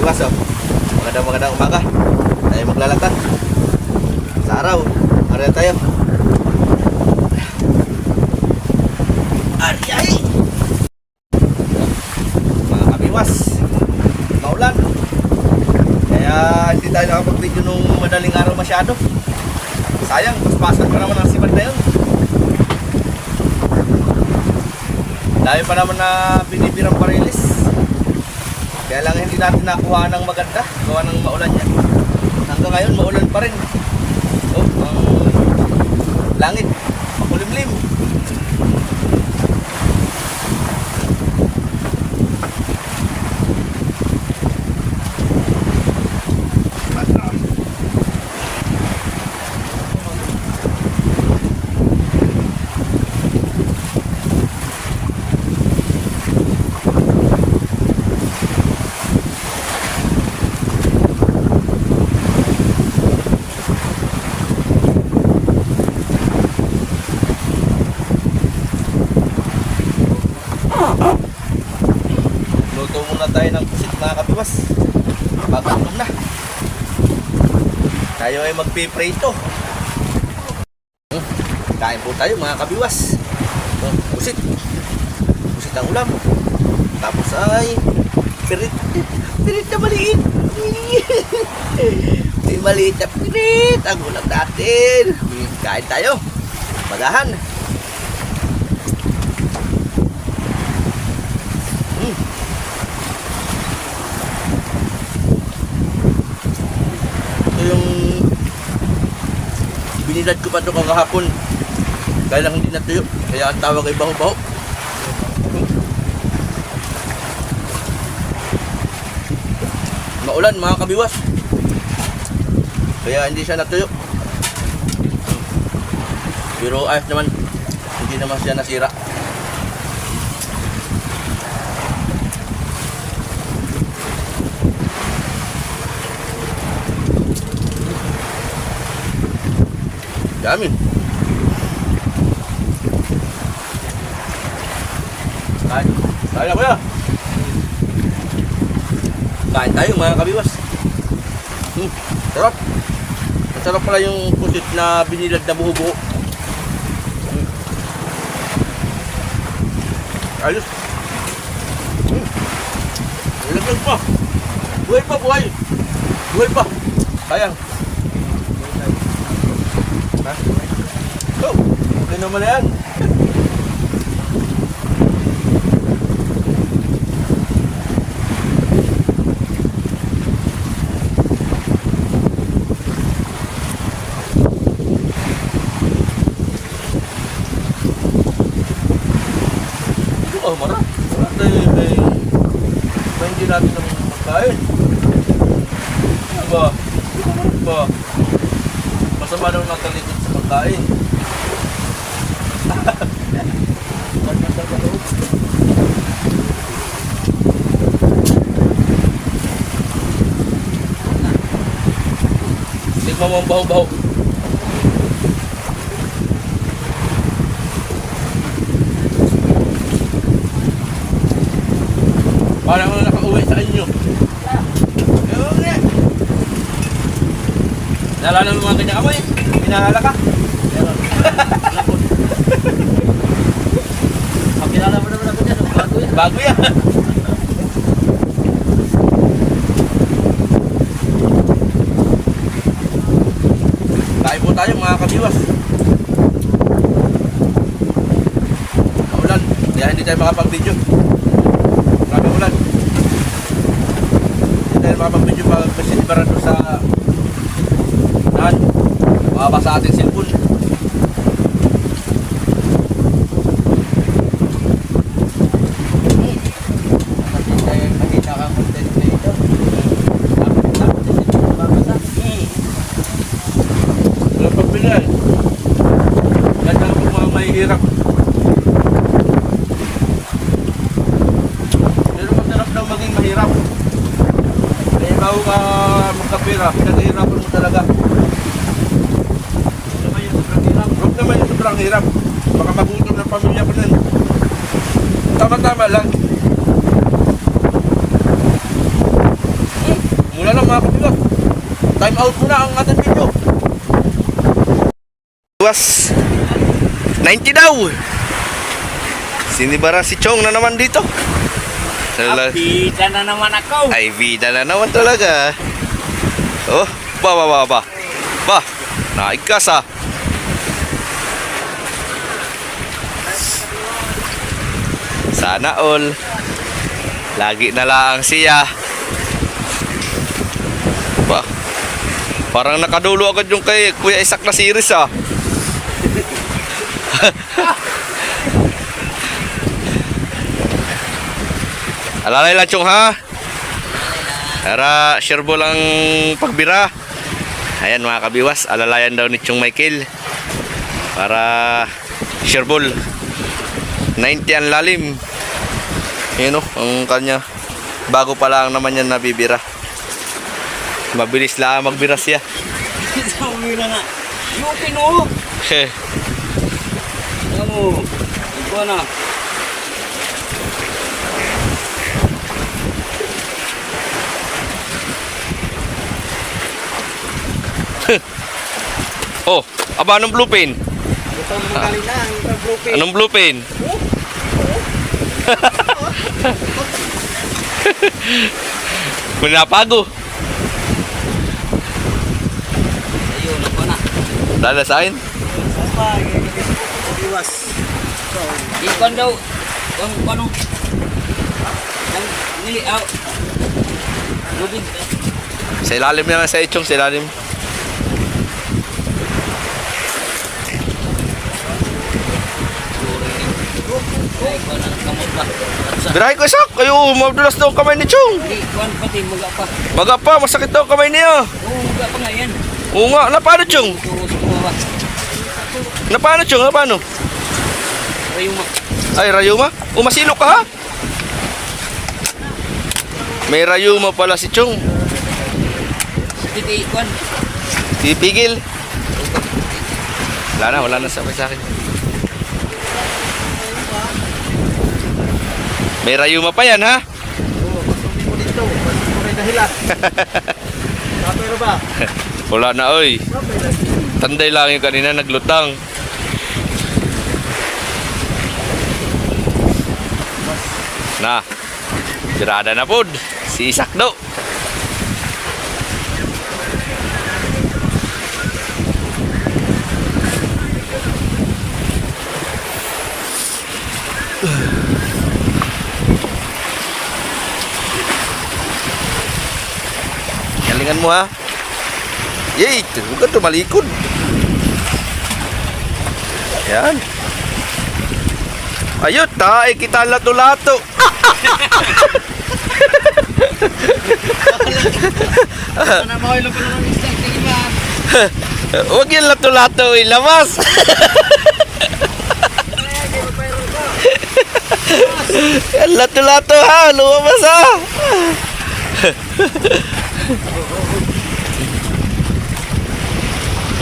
kabiwas oh. Magandang umaga. Tayo maglalakad sa araw. Araw tayo. Aryay! Mga kabiwas, maulan. Kaya hindi tayo nakapag-video nung madaling araw masyado. Sayang, paspasan pa naman ang sipad na yun. Dahil pa naman na binibirang parilis. Kaya lang hindi natin nakuha ng maganda. Gawa ng maulan yan. Hanggang ngayon maulan pa rin. Oh, ang langit makulimlim. Luto muna tayo ng pusit mga kabiwas. Pagkatom na. Tayo ay magpiprito. Kain po tayo mga kabiwas. Pusit. Pusit ang ulam. Tapos ay pirit. Pirit na maliit. May maliit na pirit. Ang ulam natin. Kain tayo. Magahan. Yung binilad ko pa ito kagahapon dahil lang hindi natuyo, kaya ang tawag ay baho-baho. Maulan mga kabiwas, kaya hindi siya natuyo, pero ayos naman, hindi naman siya nasira. Dami. Kain. Kain na kuya. Kain tayo mga kabiwas. Sarap. Masarap pala yung pusit na binilad na buo-buo. Ayos. Ilagyan pa. Buhay pa, buhay. Buhay pa. Sayang. Ha? Oh, okay naman na yan. Oh, marah. May hindi natin ng magkain. Ba? Ba? Masama daw nakalikot sa pagkain. Tignan mo ang baho-baho. Parang ako nakauwi sa inyo. Nalala mo mga kanyang amoy, pinahala ka. Pakilala mo naman ako dyan, bago yan. Bago yan. Kain po tayo mga kabiwas. Maulan, kaya hindi tayo makapag-video. Grabe ulan. Hindi tayo makapag-video pag masinibaran ko sa mabasa ating cellphone. Makita kang content dito. Walang pagpilihan. Ganda po mga mahihirap. Pero masarap daw maging mahirap. Kaya bago ka magkapira, pinaghihirapan mo talaga. Huwag naman yung sobrang hirap. Baka magutom ng pamilya ko nun. Tama-tama lang. Yan lang mga kabiwas. Time out muna ang ating video. Was 90 daw. Sinibara si Chong na naman dito. Bida na naman ako. Ay, vida na naman talaga. Oh, ba. Ba, naigkas ah. Sana all. Lagi na lang siya. Ba, parang nakadulo agad yung kay Kuya Isak na series ah. Alalay lang Chong ha. Para sure ball ang pagbira. Ayan mga kabiwas, alalayan daw ni Chong Michael. Para sure ball 90 ang lalim. Yun o, ang kanya. Bago pa lang naman yan nabibira. Mabilis lang magbira siya. Sabi na nga. Yung pino. Ano? Ito na. Oh, aba anong blue pen? Ito mo galing na. Ang grupo. Anong blue pen? Pinapago. Ayun, ako na. Lalasain? Sapa, iwas. Ikon daw. Ang ano? Ang ni out. Lubid. Sa ilalim na lang sa Chong, sa ilalim. Ay, ko nang kamot ba. Birahin ko Isak, kayo madulas daw ang kamay ni Chong. Hindi, kuan pati mga pa. Baga pa, masakit daw ang kamay niya. Oo, mga pa nga yan. Oo nga, napano Chong? Turo sa kumawa. Napano Chong, napano? Rayuma. Ay, rayuma? Umasilo ka ha? May rayuma pala si Chong. Titi, kuan. Pipigil. Wala na sabay sa akin. May rayuma pa yan ha? Oo, pasukin mo dito. Pasukin mo rin dahilan. Pero ba? Wala na oy. Tanday lang yung kanina naglutang. Na. Tirada na pod. Si Isak do. Galingan mo ha. Yay, huwag ka tumalikod. Yan. Ayun, tae kita lato-lato. Ano mo ilo pa ng isang tingin. Huwag yung lato-lato, ilabas. Lato-lato ha, lumabas ha.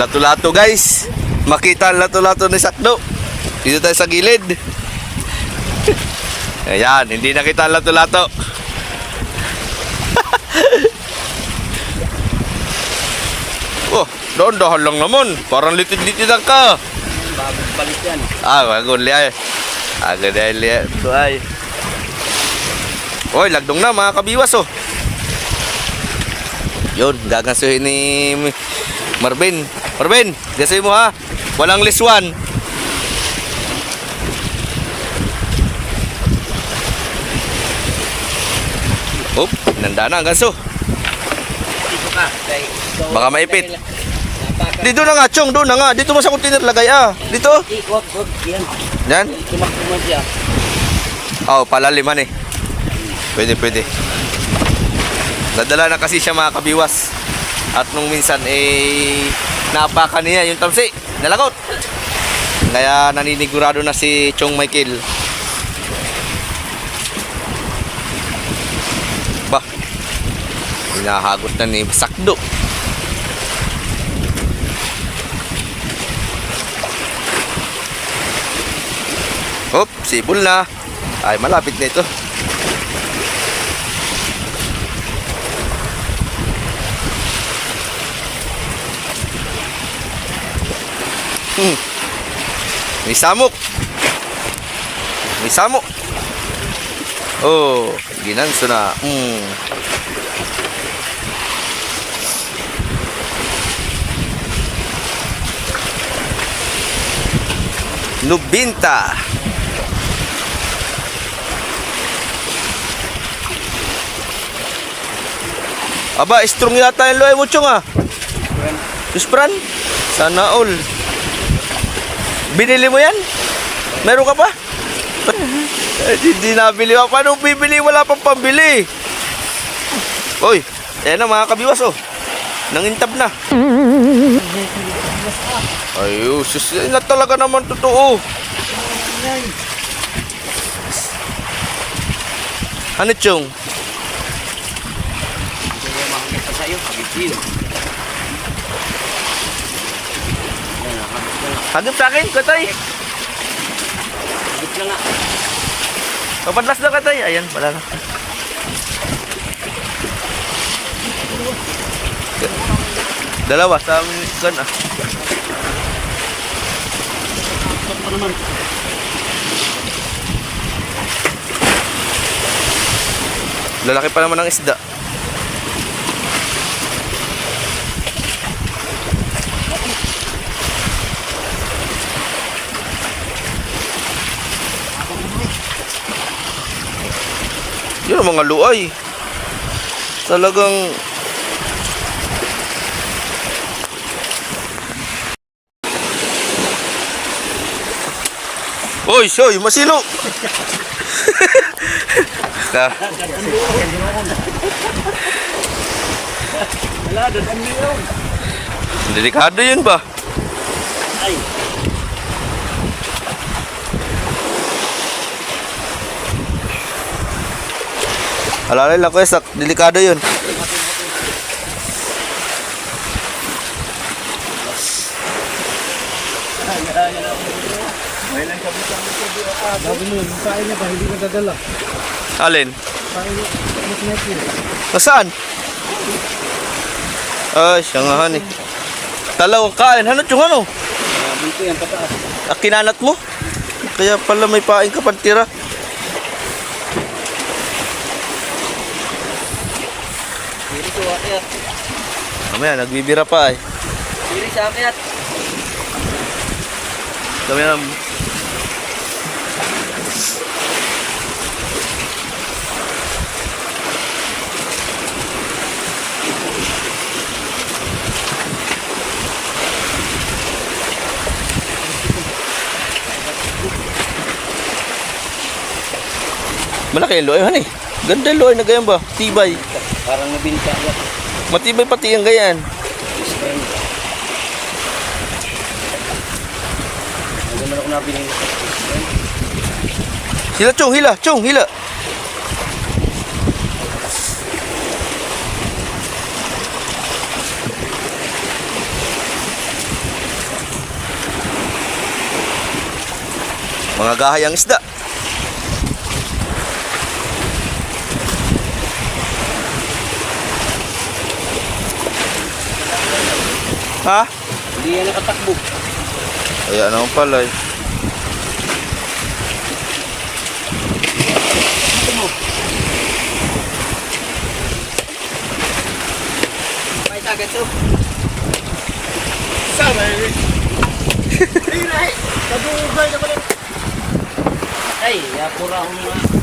Lato-lato guys. Makita ang lato-lato ni Sakdo. Dito tayo sa gilid. Ayan, hindi nakita ang lato-lato. Oh, dahan lang naman. Parang litid-litidan ka. Bagong palit yan. Ah, bagon liay. Agad ay liay. Ito ay. Oy, lagdong na mga kabiwas oh. Yun, gagasuhin ni Marvin. Marvin, gasuhin mo ha. Walang liswan. Op, nanda na ang ganso. Dito ka. Baka maipit. Dito na nga, Chong, doon na nga. Dito mo sa container lagay ah. Dito. Wag, yan. Yan. Tumak-tumak siya. Oh, palaliman eh. Pwede. Nadala na kasi siya mga kabiwas. At nung minsan naapakan niya yung tamsi. Nalagot. Kaya naninigurado na si Chong Michael. Bah. Hinahagot na ni Sakdo. Hop, sibol na. Ay, malapit na ito. May samok. May samok. Oh, ginanso na. Nubinta. Aba, strong yata yung loy mo, Chong, ah. Suspran? Sana all. Binili mo yan? Meron ka pa? Hindi nabili pa. Paano bibili? Wala pang pambili. Oy, ayan na mga kabiwas, oh. Nangintab na. Ay, sus, na talaga naman totoo. Ano, Chong? Hagip sa akin, Katoy. Hagip na nga. Papadlas na, Katoy. Ayan, wala na. Dalawa sa amin kan, ah. Ito naman. Lalaki pa naman ng isda. Yun ang mga luay. Talagang Oy, soy, masilo. Ka. Wala, doon yun. Delikado yun ba? Ay. Alalay lang ko, sak. Delikado yun. Sabi mo yun, kain niya ba? Hindi ka dadala. Alin? Kain niya, net yun. Nasaan? Ay, siya nga han eh. Talawang kain. Hanot yung ano? Dito yan, pataas. Kinanat mo? Kaya pala may paing ka pantira. Dito sa akyat. Mamaya, nagbibira pa eh. Dito sa akyat. Kami na. Malaki yung loy, han eh. Ganda yung loy na ganyan ba? Tibay. Parang nabinta yan. Matibay pati yung ganyan. Hindi naman ako nabili. Hila, Chong, hila, Chong, hila. Mga gahayang isda. Ha? Hindi yan nakatakbo. Kaya naman pala eh. May tagat to. Sama yun. Ay, kadugay na pala. Ay, yapura ako mga.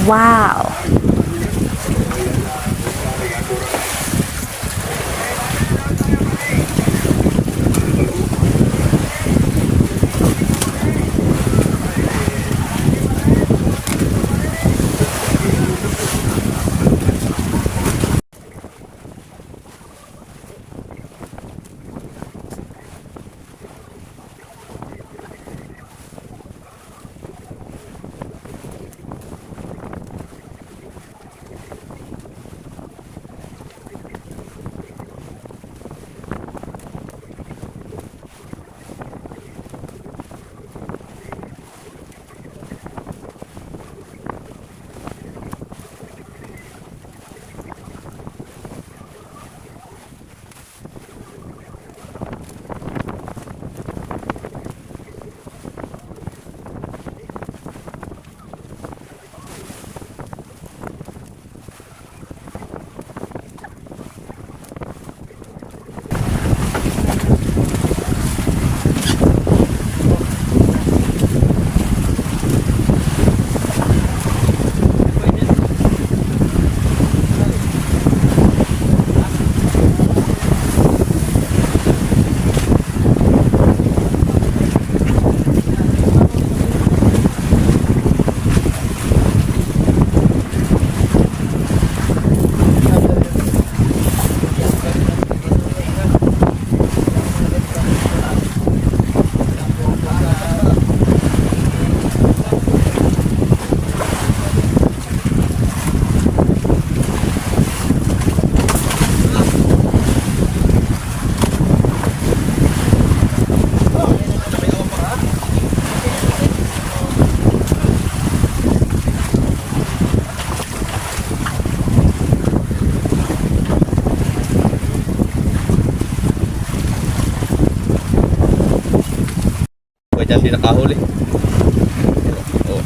Wow. Kaya dyan di nakahuli. Oh.